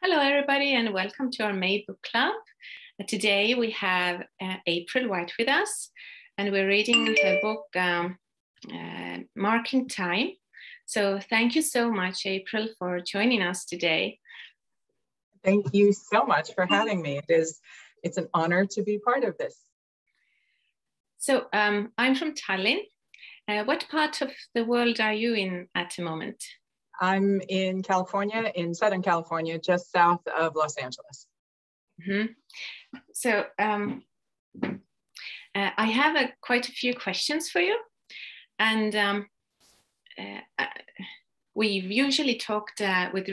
Hello, everybody, and welcome to our May book club. Today we have April White with us, and we're reading her book, Marking Time. So thank you so much, April, for joining us today. Thank you so much for having me. It's an honor to be part of this. So I'm from Tallinn. What part of the world are you in at the moment? I'm in California, in Southern California, just south of Los Angeles. Mm-hmm. So I have quite a few questions for you. And we've usually talked with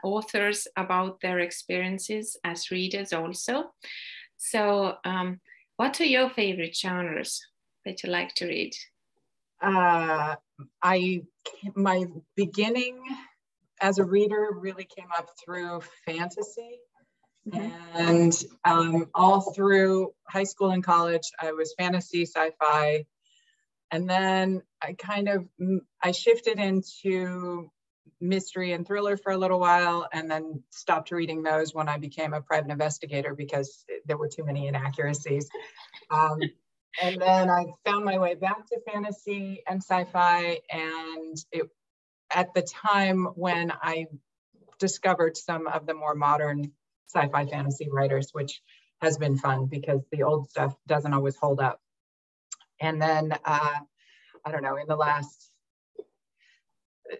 authors about their experiences as readers also. So what are your favorite genres that you like to read? My beginning as a reader really came up through fantasy. Mm-hmm. And all through high school and college, I was fantasy, sci-fi. And then I shifted into mystery and thriller for a little while, and then stopped reading those when I became a private investigator because there were too many inaccuracies. And then I found my way back to fantasy and sci-fi. And at the time when I discovered some of the more modern sci-fi fantasy writers, which has been fun because the old stuff doesn't always hold up. And then, I don't know,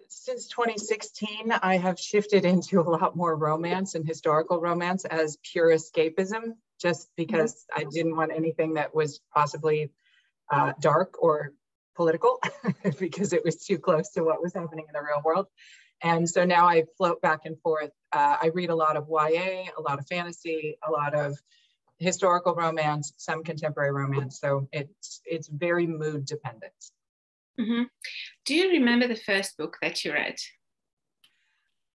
since 2016, I have shifted into a lot more romance and historical romance as pure escapism, just because I didn't want anything that was possibly dark or political because it was too close to what was happening in the real world. And so now I float back and forth. I read a lot of YA, a lot of fantasy, a lot of historical romance, some contemporary romance. So it's very mood dependent. Mm-hmm. Do you remember the first book that you read?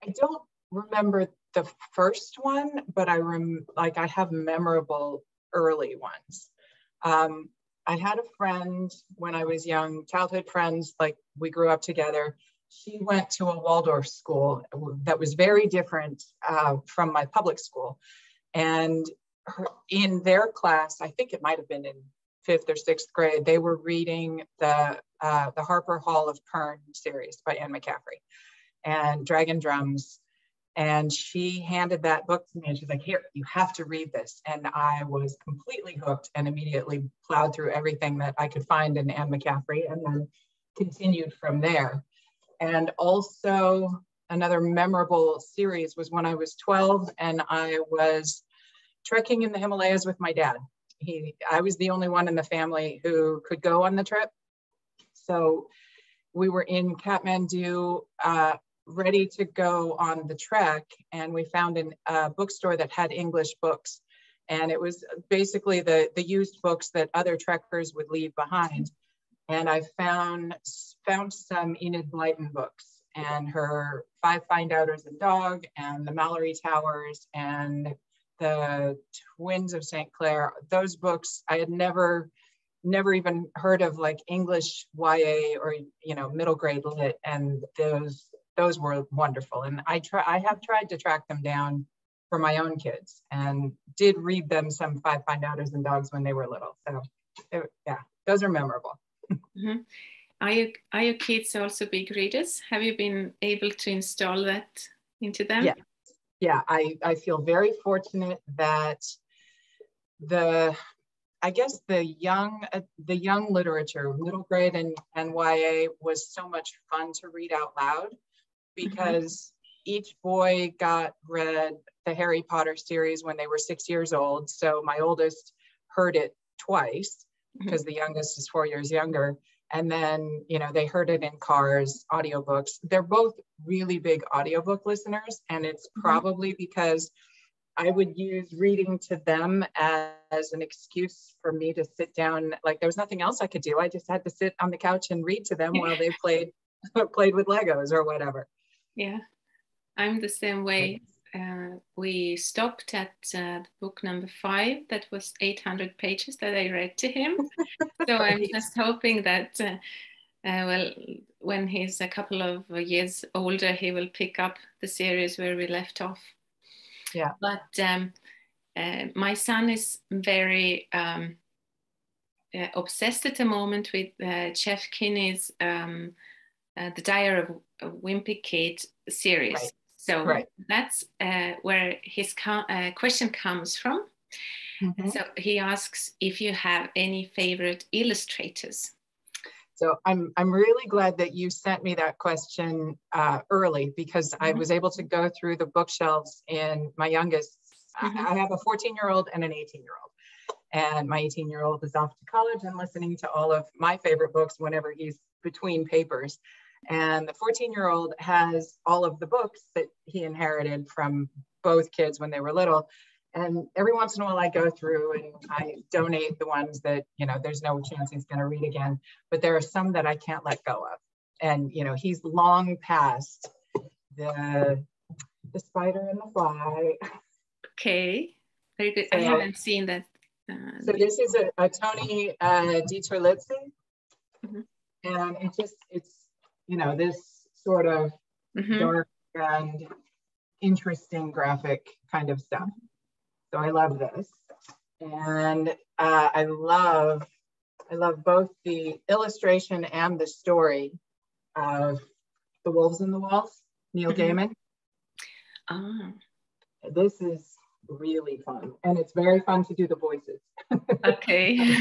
I don't remember the first one, but I have memorable early ones. I had a friend when I was young, childhood friends, like we grew up together. She went to a Waldorf school that was very different from my public school. And in their class, I think it might have been in 5th or 6th grade, they were reading the Harper Hall of Pern series by Anne McCaffrey and Dragon Drums. And she handed that book to me and she's like, here, you have to read this. And I was completely hooked and immediately plowed through everything that I could find in Anne McCaffrey and then continued from there. And also another memorable series was when I was 12 and I was trekking in the Himalayas with my dad. I was the only one in the family who could go on the trip. So we were in Kathmandu, ready to go on the trek, and we found a bookstore that had English books. And it was basically the used books that other trekkers would leave behind. And I found some Enid Blyton books and her 5 Find Outers and Dog and the Mallory Towers and the Twins of St. Clair. Those books I had never even heard of, like English YA or middle grade lit, and those were wonderful. And I have tried to track them down for my own kids and did read them some 5 Find Outers and Dogs when they were little. So yeah, those are memorable. Mm-hmm. Are your kids also big readers? Have you been able to install that into them? Yeah, I feel very fortunate that the young literature, middle grade and YA, was so much fun to read out loud because each boy read the Harry Potter series when they were 6 years old. So my oldest heard it twice because the youngest is 4 years younger. And then, they heard it in cars, audiobooks. They're both really big audiobook listeners. And it's probably because I would use reading to them as an excuse for me to sit down. Like there was nothing else I could do. I just had to sit on the couch and read to them while they played with Legos or whatever. Yeah, I'm the same way. We stopped at book number 5. That was 800 pages that I read to him. So I'm just hoping that, when he's a couple of years older, he will pick up the series where we left off. Yeah. But my son is very obsessed at the moment with Jeff Kinney's The Diary of a Wimpy Kid series. Right. So Right. that's where his question comes from. Mm-hmm. So he asks if you have any favorite illustrators. So I'm really glad that you sent me that question early, because I was able to go through the bookshelves in my youngest. I have a 14-year-old and an 18-year-old. And my 18-year-old is off to college and listening to all of my favorite books whenever he's between papers. And the 14-year-old has all of the books that he inherited from both kids when they were little. And every once in a while I go through and I donate the ones that, you know, there's no chance he's going to read again. But there are some that I can't let go of. And, you know, he's long past the Spider and the Fly. Okay, very good. So, I haven't seen that. So this is a Tony Di Terlizzi. And it's, you know, this sort of dark and interesting graphic kind of stuff. So I love this. And I love both the illustration and the story of The Wolves in the Walls, Neil Gaiman. This is really fun. And it's very fun to do the voices. Okay.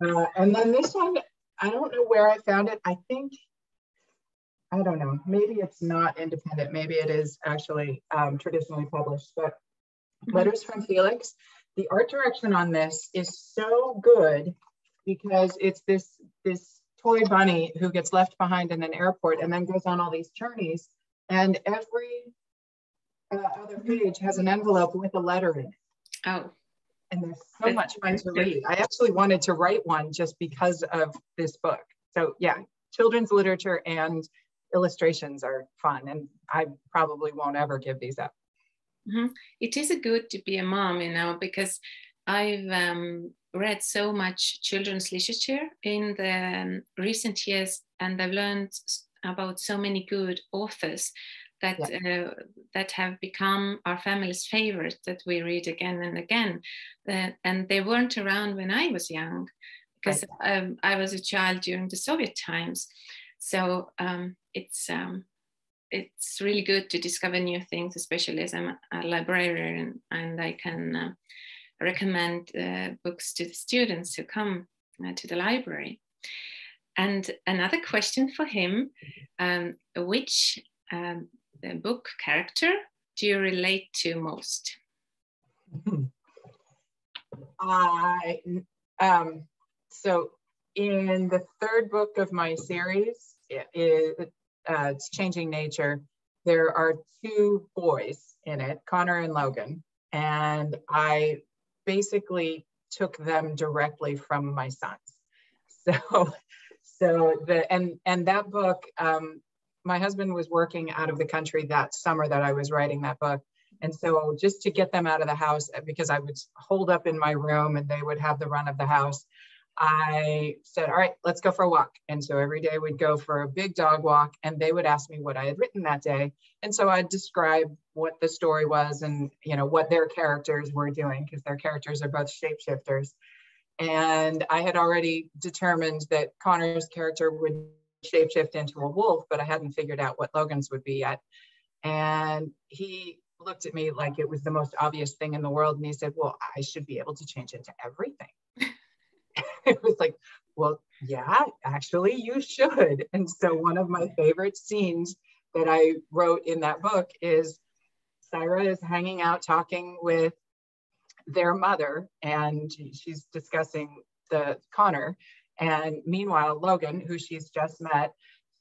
And then this one, I don't know where I found it. I don't know, maybe it's not independent. Maybe it is actually traditionally published, but Letters from Felix. The art direction on this is so good because it's this toy bunny who gets left behind in an airport and then goes on all these journeys. And every other page has an envelope with a letter in it. Oh. And there's so much fun to read. I actually wanted to write one just because of this book. So yeah, children's literature and illustrations are fun. And I probably won't ever give these up. It is good to be a mom, you know, because I've read so much children's literature in the recent years, and I've learned about so many good authors that that have become our family's favorite, that we read again and again. And they weren't around when I was young, because I was a child during the Soviet times. So it's really good to discover new things, especially as I'm a librarian, and I can recommend books to the students who come to the library. And another question for him, which book character do you relate to most? So in the third book of my series, it's Changing Nature, there are two boys in it, Connor and Logan, and I basically took them directly from my sons. So that book, my husband was working out of the country that summer that I was writing that book. And so just to get them out of the house, because I would hold up in my room and they would have the run of the house, I said, all right, let's go for a walk. And so every day we'd go for a big dog walk, and they would ask me what I had written that day. And so I'd describe what the story was and, you know, what their characters were doing, because their characters are both shapeshifters. And I had already determined that Connor's character would shapeshift into a wolf, but I hadn't figured out what Logan's would be yet. And he looked at me like it was the most obvious thing in the world. And he said, well, I should be able to change into everything. It was like, well, yeah, actually you should. And so one of my favorite scenes that I wrote in that book is Syra is hanging out talking with their mother, and she's discussing the Connor. And meanwhile, Logan, who she's just met,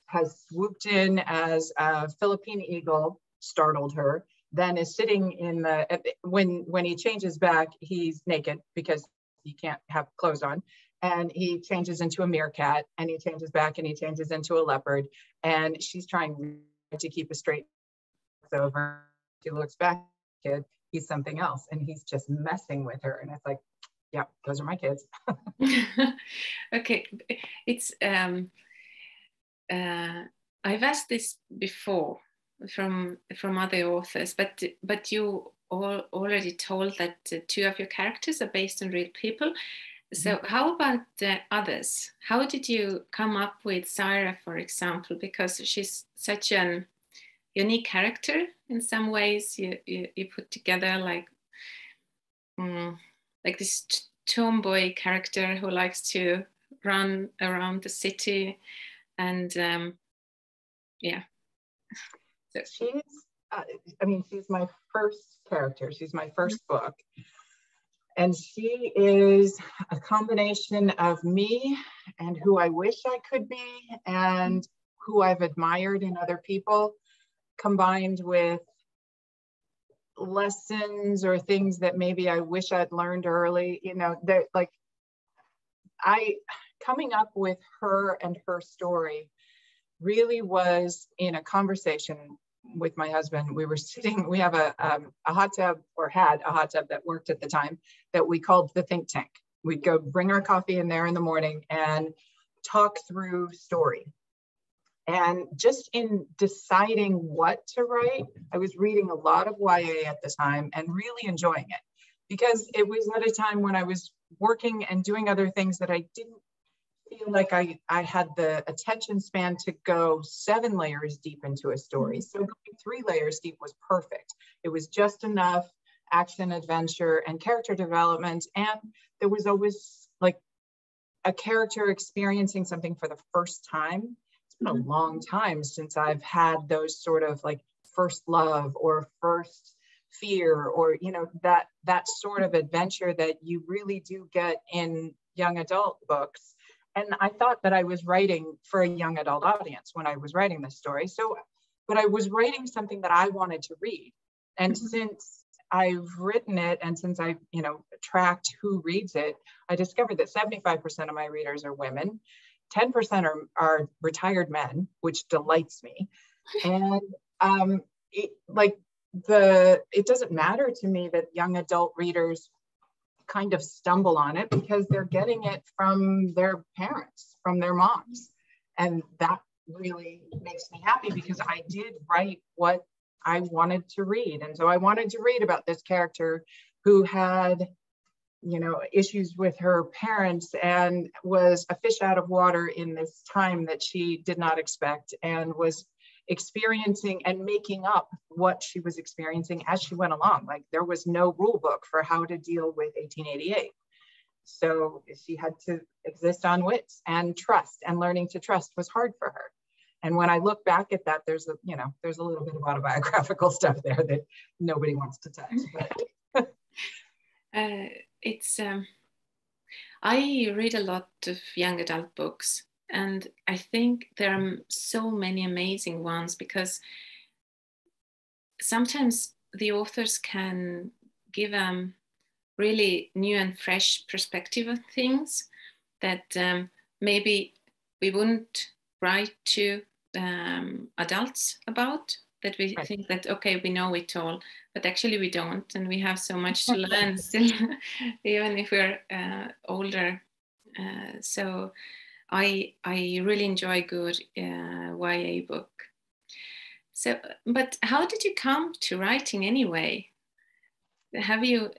has swooped in as a Philippine eagle, startled her, then is sitting in the, when he changes back, he's naked because he can't have clothes on. And he changes into a meerkat, and he changes back and he changes into a leopard. And she's trying to keep a straight face over. She looks back, kid, he's something else. And he's just messing with her. And it's like, yeah, those are my kids. Okay, it's I've asked this before from other authors, but you already told that two of your characters are based on real people. So how about the others? How did you come up with Sarah, for example? Because she's such an unique character in some ways. You put together like this tomboy character who likes to run around the city, and yeah. So. She's my first character. She's my first book. And she is a combination of me and who I wish I could be and who I've admired in other people, combined with lessons or things that maybe I wish I'd learned early. Coming up with her and her story really was in a conversation with my husband. We were sitting, we have a hot tub, or had a hot tub that worked at the time, that we called the think tank. We'd go bring our coffee in there in the morning and talk through story. And just in deciding what to write, I was reading a lot of YA at the time and really enjoying it, because it was at a time when I was working and doing other things that I didn't feel like I had the attention span to go 7 layers deep into a story. So going 3 layers deep was perfect. It was just enough action, adventure, and character development. And there was always like a character experiencing something for the first time. It's been a long time since I've had those sort of like first love or first fear, or, that sort of adventure that you really do get in young adult books. And I thought that I was writing for a young adult audience when I was writing this story. But I was writing something that I wanted to read. And since I've written it, and since I, tracked who reads it, I discovered that 75% of my readers are women, 10% are retired men, which delights me. And it doesn't matter to me that young adult readers kind of stumble on it, because they're getting it from their parents, from their moms. And that really makes me happy, because I did write what I wanted to read. And so I wanted to read about this character who had, issues with her parents and was a fish out of water in this time that she did not expect, and was experiencing and making up what she was experiencing as she went along. Like, there was no rule book for how to deal with 1888. So she had to exist on wits, and trust, and learning to trust was hard for her. And when I look back at that, there's a little bit of autobiographical stuff there that nobody wants to touch. I read a lot of young adult books, and I think there are so many amazing ones, because sometimes the authors can give a really new and fresh perspective of things that maybe we wouldn't write to adults about, that we think that, okay, we know it all, but actually we don't, and we have so much to learn still, even if we're older. So I really enjoy good YA book. So, but how did you come to writing anyway? Have you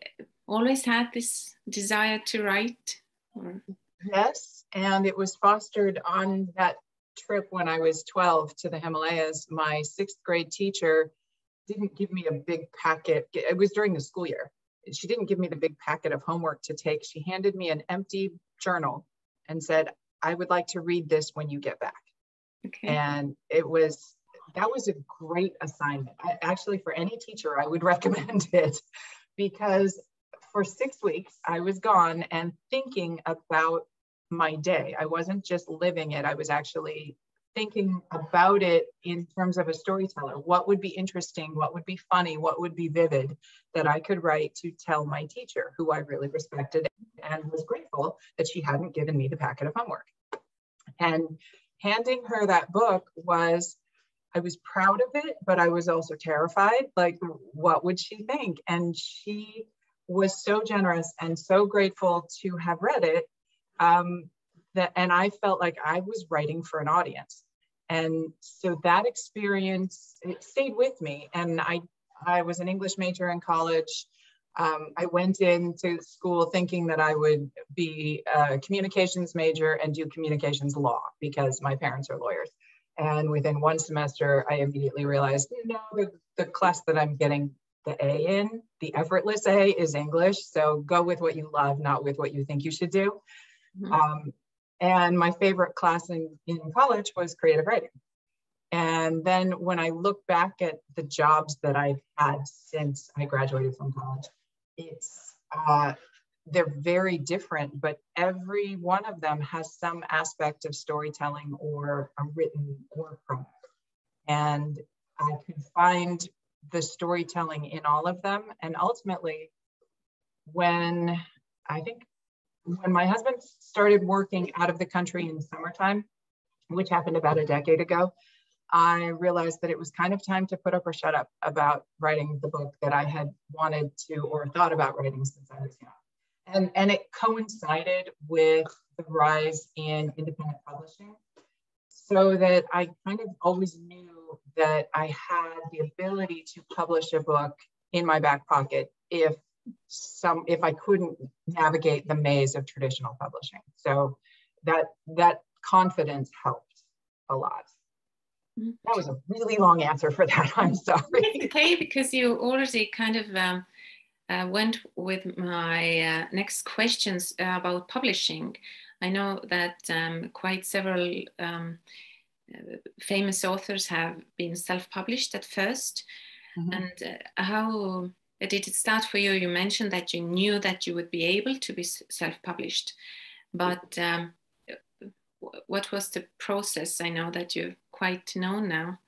always had this desire to write? Or? Yes, and it was fostered on that trip when I was 12 to the Himalayas. My 6th grade teacher didn't give me a big packet. It was during the school year. She didn't give me the big packet of homework to take. She handed me an empty journal and said, I would like to read this when you get back. Okay. And that was a great assignment. Actually, for any teacher, I would recommend it, because for 6 weeks, I was gone and thinking about my day. I wasn't just living it. I was actually thinking about it in terms of a storyteller. What would be interesting? What would be funny? What would be vivid that I could write to tell my teacher, who I really respected and was grateful that she hadn't given me the packet of homework. And handing her that book I was proud of it, but I was also terrified. Like, what would she think? And she was so generous and so grateful to have read it, and I felt like I was writing for an audience. And so that experience, it stayed with me. And I I was an English major in college. I went into school thinking that I would be a communications major and do communications law because my parents are lawyers. And within one semester, I immediately realized, no, the class that I'm getting the A in, the effortless A, is English. So go with what you love, not with what you think you should do. Mm-hmm. And my favorite class in college was creative writing. And then when I look back at the jobs that I've had since I graduated from college, they're very different, but every one of them has some aspect of storytelling or a written work product. And I could find the storytelling in all of them. And ultimately, when my husband started working out of the country in summertime, which happened about a decade ago, I realized that it was kind of time to put up or shut up about writing the book that I had wanted to or thought about writing since I was young. And it coincided with the rise in independent publishing, so that I kind of always knew that I had the ability to publish a book in my back pocket if I couldn't navigate the maze of traditional publishing. So that confidence helped a lot. That was a really long answer for that. I'm sorry. It's okay, because you already kind of went with my next questions about publishing. I know that quite several famous authors have been self-published at first. Mm-hmm. And how did it start for you? You mentioned that you knew that you would be able to be self-published, but what was the process? I know that you're quite known now.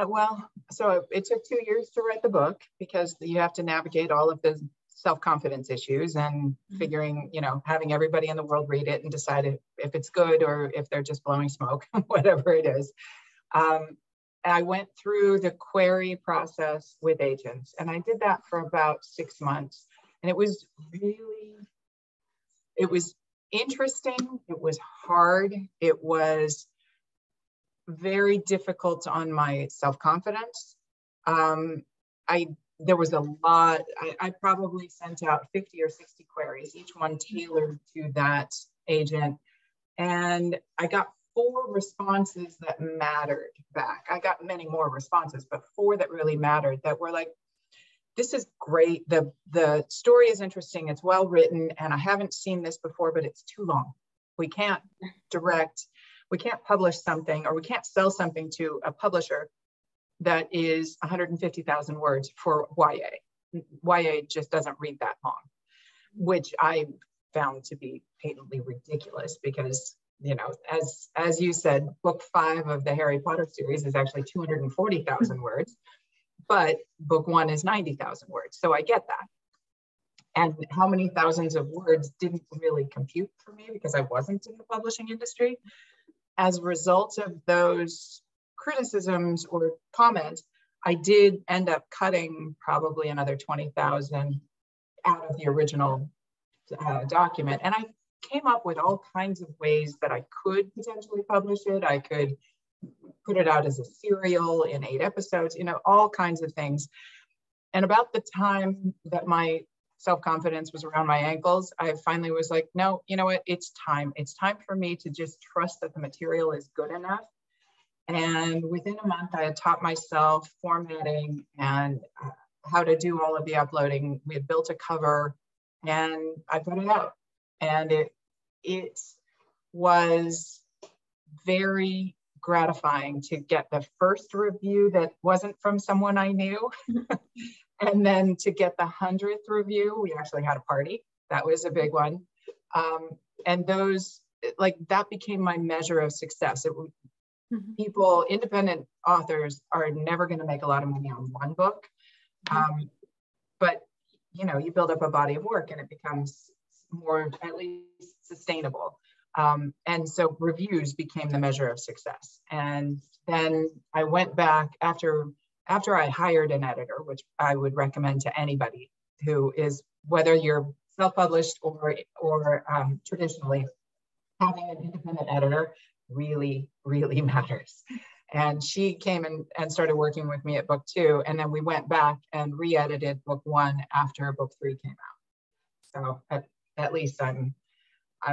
Well, so it took 2 years to write the book, because you have to navigate all of the self-confidence issues and figuring, having everybody in the world read it and decide if it's good or if they're just blowing smoke, whatever it is. I went through the query process with agents, and I did that for about 6 months. And it was interesting. It was hard. It was very difficult on my self-confidence. There was a lot. I probably sent out 50 or 60 queries, each one tailored to that agent. And I got 4 responses that mattered back. I got many more responses, but 4 that really mattered, that were like, this is great. The story is interesting. It's well written. And I haven't seen this before, but it's too long. We can't publish something, or we can't sell something to a publisher that is 150,000 words for YA. YA just doesn't read that long, which I found to be patently ridiculous, because, as you said, book 5 of the Harry Potter series is actually 240,000 words, but book 1 is 90,000 words. So I get that. And how many thousands of words didn't really compute for me, because I wasn't in the publishing industry. As a result of those criticisms or comments, I did end up cutting probably another 20,000 out of the original document. And I came up with all kinds of ways that I could potentially publish it. I could put it out as a serial in 8 episodes, all kinds of things. And about the time that my self-confidence was around my ankles, I finally was like, no, you know what? It's time. It's time for me to just trust that the material is good enough. And within a month, I had taught myself formatting and how to do all of the uploading. We had built a cover, and I put it out. And it was very gratifying to get the first review that wasn't from someone I knew. And then to get the 100th review, we actually had a party. That was a big one. And those, that became my measure of success. People, independent authors, are never going to make a lot of money on one book. But, you build up a body of work and it becomes more, at least, sustainable. And so reviews became the measure of success. And then I went back after I hired an editor, which I would recommend to anybody who is, whether you're self-published or traditionally, having an independent editor really, really matters. And she came and started working with me at book 2. And then we went back and re-edited book 1 after book 3 came out. So at least I'm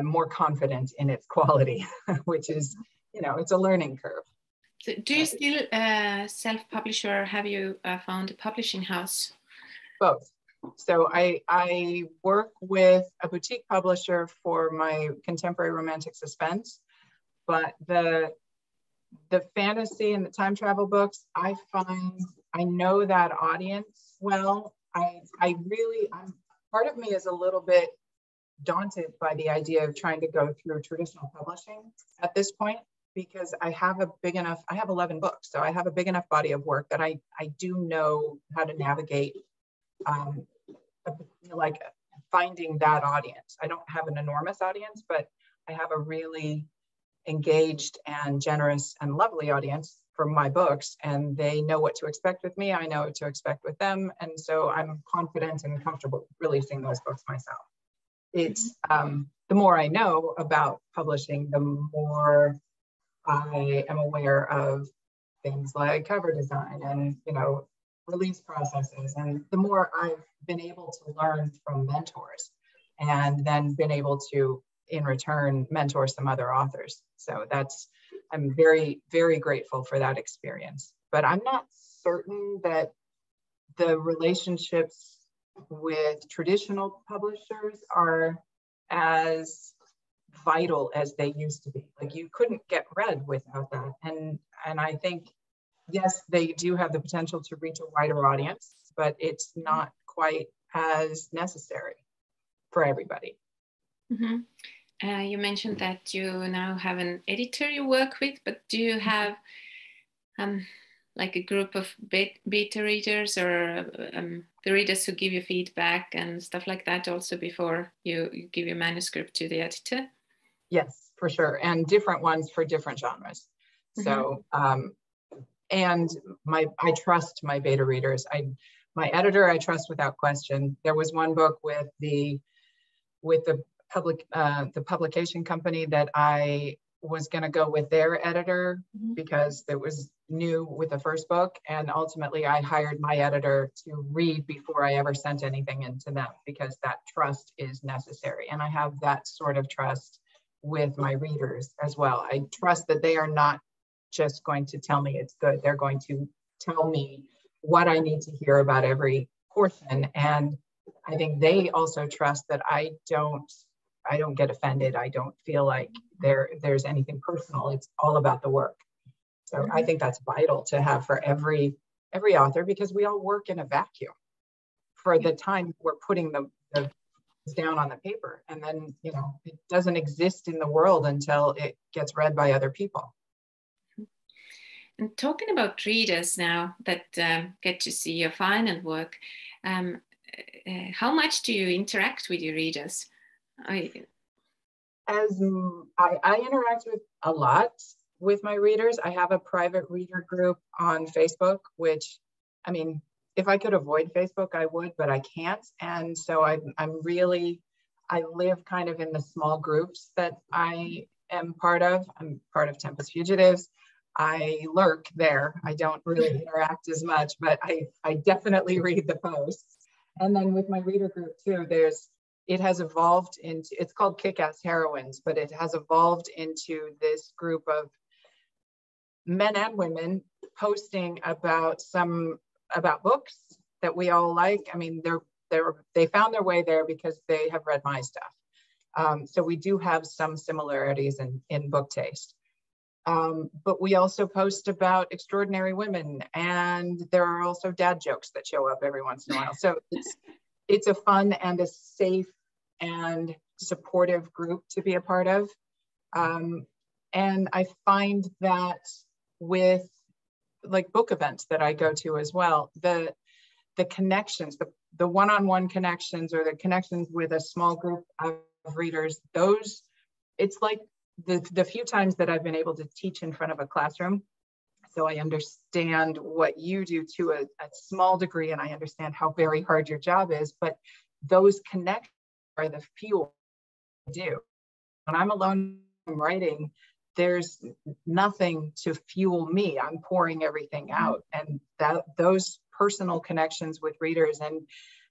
more confident in its quality, which is, it's a learning curve. So do you still self-publish, or have you found a publishing house? Both. So I work with a boutique publisher for my contemporary romantic suspense, but the fantasy and the time travel books, I find I know that audience well. Part of me is a little bit daunted by the idea of trying to go through traditional publishing at this point, because I have 11 books. So I have a big enough body of work that I do know how to navigate like finding that audience. I don't have an enormous audience, but I have a really engaged and generous and lovely audience for my books, and they know what to expect with me. I know what to expect with them. And so I'm confident and comfortable releasing those books myself. It's the more I know about publishing, the more I am aware of things like cover design and, release processes. And the more I've been able to learn from mentors, and then been able to, in return, mentor some other authors. So I'm very, very grateful for that experience. But I'm not certain that the relationships with traditional publishers are as vital as they used to be. Like, you couldn't get read without that. And I think, yes, they do have the potential to reach a wider audience, but it's not quite as necessary for everybody. Mm-hmm. You mentioned that you now have an editor you work with, but do you have like a group of beta readers, or the readers who give you feedback and stuff like that also before you give your manuscript to the editor? Yes, for sure. And different ones for different genres. Mm-hmm. So, and I trust my beta readers. My editor, I trust without question. There was one book with the publication company that I was going to go with their editor, mm-hmm. because it was new with the first book. And ultimately I hired my editor to read before I ever sent anything into them, because that trust is necessary. And I have that sort of trust with my readers as well. I trust that they are not just going to tell me it's good. They're going to tell me what I need to hear about every portion. And I think they also trust that I don't get offended. I don't feel like there's anything personal. It's all about the work. So mm-hmm. I think that's vital to have for every author, because we all work in a vacuum for the time we're putting the down on the paper. And then, it doesn't exist in the world until it gets read by other people. And talking about readers now that get to see your final work, how much do you interact with your readers? I interact with a lot with my readers. I have a private reader group on Facebook, which, if I could avoid Facebook, I would, but I can't. And so I live kind of in the small groups that I am part of. I'm part of Tempest Fugitives. I lurk there. I don't really interact as much, but I definitely read the posts. And then with my reader group too, it has evolved into, it's called Kick-Ass Heroines, but it has evolved into this group of men and women posting about books that we all like. They found their way there because they have read my stuff. So we do have some similarities in book taste. But we also post about extraordinary women, and there are also dad jokes that show up every once in a while. So it's a fun and a safe and supportive group to be a part of. And I find that with like book events that I go to as well, the connections, the one-on-one connections, or the connections with a small group of readers, it's like the few times that I've been able to teach in front of a classroom. So I understand what you do to a small degree, and I understand how very hard your job is, but those connections are the fuel I do. When I'm alone writing, there's nothing to fuel me. I'm pouring everything out, and those personal connections with readers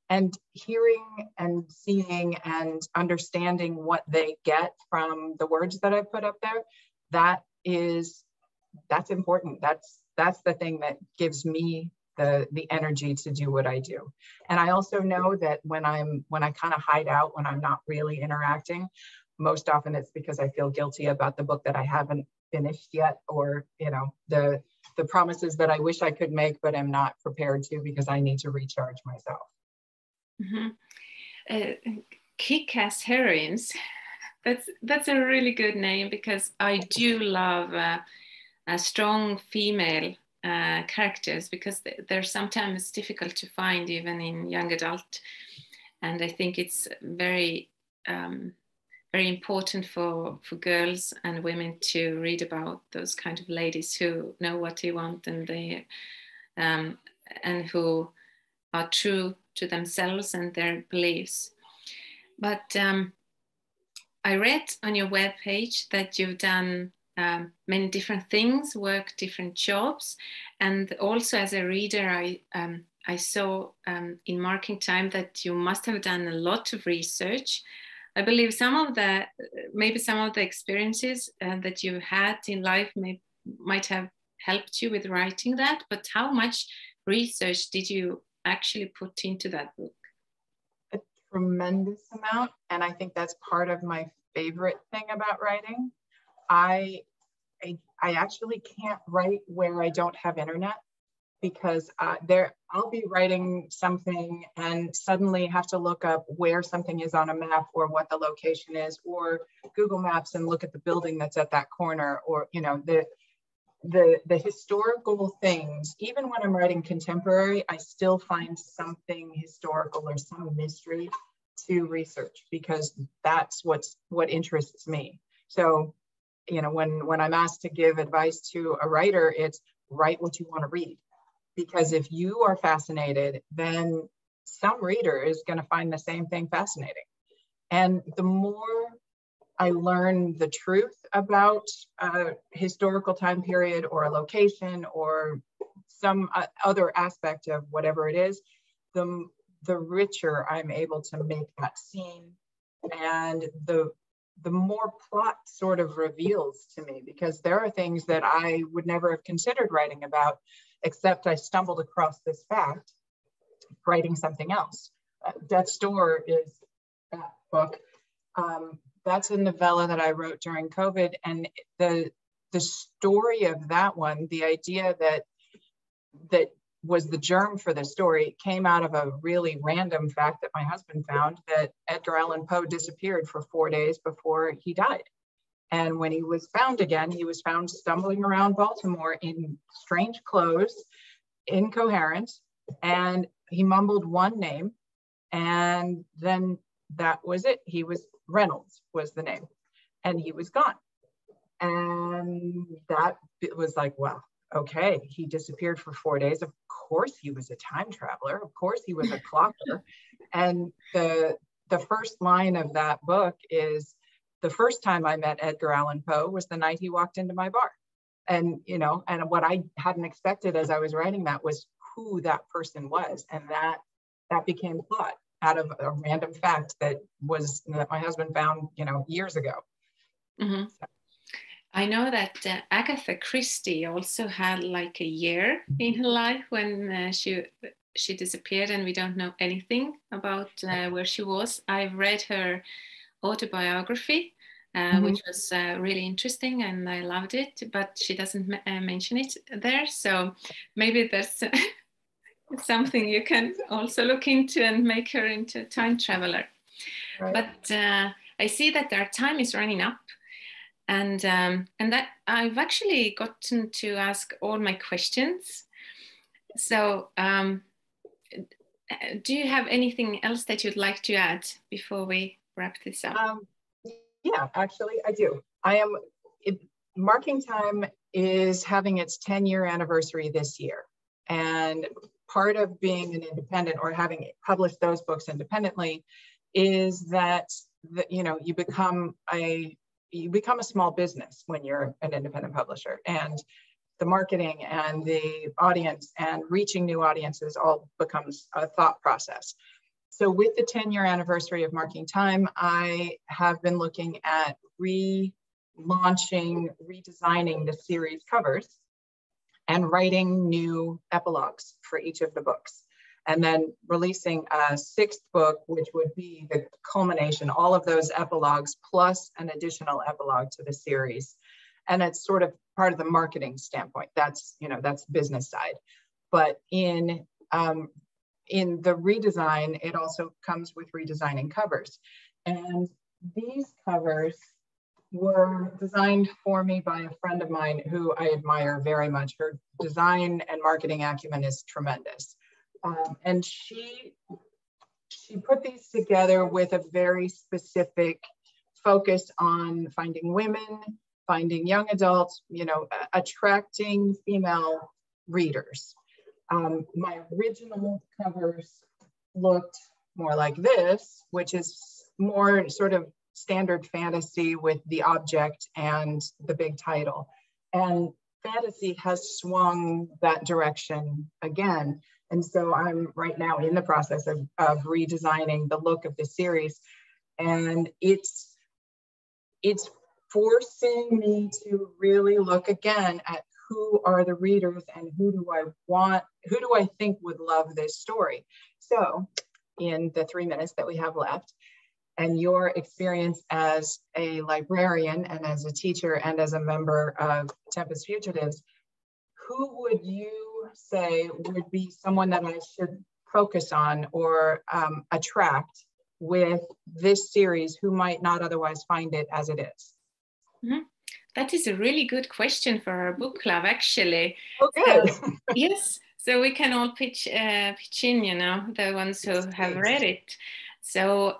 and hearing and seeing and understanding what they get from the words that I put up there, that's important. That's the thing that gives me the energy to do what I do. And I also know that when I kind of hide out, when I'm not really interacting, most often it's because I feel guilty about the book that I haven't finished yet, or, you know, the promises that I wish I could make, but I'm not prepared to because I need to recharge myself. Kick-ass heroines. That's a really good name, because I do love strong female characters, because they're sometimes difficult to find even in young adult, and I think it's very very important for girls and women to read about those kind of ladies who know what they want, and they and who are true to themselves and their beliefs. But I read on your webpage that you've done many different things, worked different jobs, and also as a reader, I saw in marking time that you must have done a lot of research. I believe maybe some of the experiences that you had in life might have helped you with writing that, but how much research did you actually put into that book? A tremendous amount, and I think that's part of my favorite thing about writing. I actually can't write where I don't have internet, because I'll be writing something and suddenly have to look up where something is on a map, or what the location is, or Google Maps and look at the building that's at that corner, or, you know, the historical things. Even when I'm writing contemporary, I still find something historical or some mystery to research, because that's what interests me. So, you know, when I'm asked to give advice to a writer, it's write what you want to read. Because if you are fascinated, then some reader is going to find the same thing fascinating. And the more I learn the truth about a historical time period, or a location, or some other aspect of whatever it is, the richer I'm able to make that scene, and the more plot sort of reveals to me, because there are things that I would never have considered writing about, except I stumbled across this fact writing something else. Death's Door is that book. That's a novella that I wrote during COVID, and the story of that one, the idea that was the germ for the story, came out of a really random fact that my husband found, that Edgar Allan Poe disappeared for 4 days before he died. And when he was found again, he was found stumbling around Baltimore in strange clothes, incoherent, and he mumbled one name, and then that was it. He was Reynolds was the name, and he was gone. And that was like, wow, okay, he disappeared for 4 days. Of course he was a time traveler. Of course he was a clocker. And the first line of that book is, the first time I met Edgar Allan Poe was the night he walked into my bar. And, you know, and what I hadn't expected as I was writing that was who that person was. And that became plot out of a random fact that my husband found, you know, years ago. Mm-hmm. So. I know that Agatha Christie also had like a year in her life when she disappeared, and we don't know anything about where she was. I've read her autobiography, which was really interesting, and I loved it, but she doesn't mention it there. So maybe there's something you can also look into and make her into a time traveler. Right. But I see that our time is running up. And that I've actually gotten to ask all my questions. So do you have anything else that you'd like to add before we wrap this up? Yeah, actually I do. Marking Time is having its 10-year anniversary this year. And part of being an independent, or having published those books independently, is that you know, you become you become a small business when you're an independent publisher, and the marketing and the audience and reaching new audiences all becomes a thought process. So with the 10-year anniversary of Marking Time, I have been looking at relaunching, redesigning the series covers and writing new epilogues for each of the books. And then releasing a 6th book, which would be the culmination, all of those epilogues plus an additional epilogue to the series. And it's sort of part of the marketing standpoint. That's, you know, that's business side. But in the redesign, it also comes with redesigning covers. And these covers were designed for me by a friend of mine who I admire very much. Her design and marketing acumen is tremendous. And she put these together with a very specific focus on finding women, finding young adults, you know, attracting female readers. My original covers looked more like this, which is more sort of standard fantasy with the object and the big title. And fantasy has swung that direction again. And so I'm right now in the process of redesigning the look of the series. And it's forcing me to really look again at who are the readers and who do I think would love this story. So in the 3 minutes that we have left, and your experience as a librarian and as a teacher and as a member of Tempest Fugitives, who would you say would be someone that I should focus on or attract with this series who might not otherwise find it as it is? Mm-hmm. That is a really good question for our book club, actually. Oh, good. Yes, so we can all pitch in, you know, the ones who have read it. So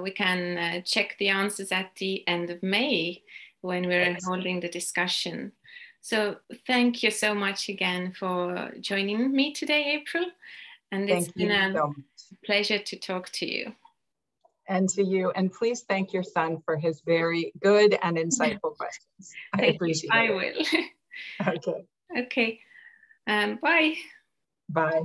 we can check the answers at the end of May when we're holding the discussion. So thank you so much again for joining me today, April. And it's been a pleasure to talk to you. And to you. And please thank your son for his very good and insightful questions. I appreciate it. I will. Okay. Okay. Bye. Bye.